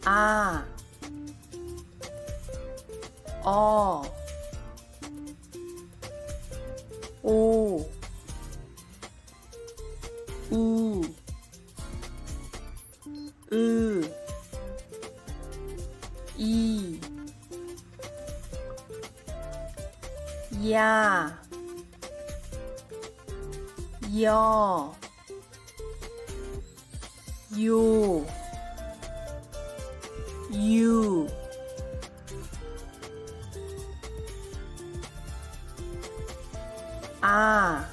아, 어, 오, 우, 으, 이, 야, 여, 요, 유, 아,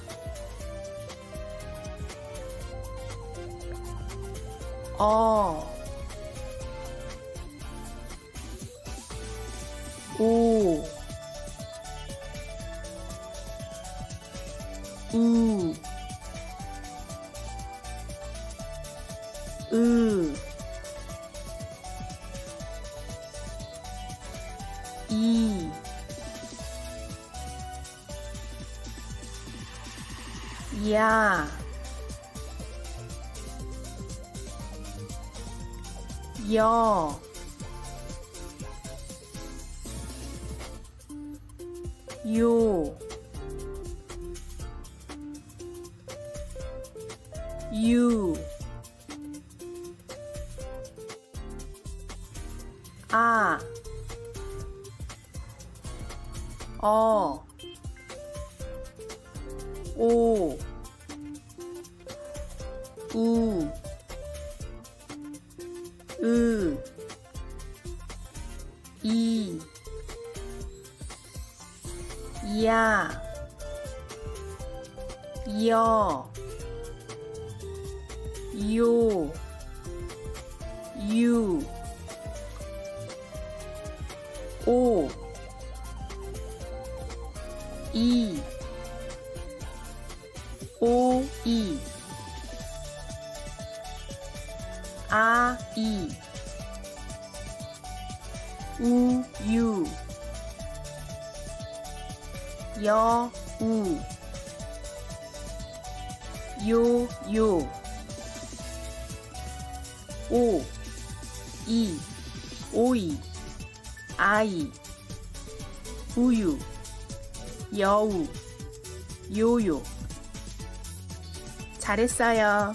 어, 오, 우, 으, 이, 야, 여, 요, 유, 아, 어, 오, 우, 으, 이, 야, 여, 요, 유, 오, 이, 오, 이, 아, 이, 우, 유, 여, 우, 요, 요, 오, 이, 오이, 아이, 우유, 여우, 요요. 잘했어요.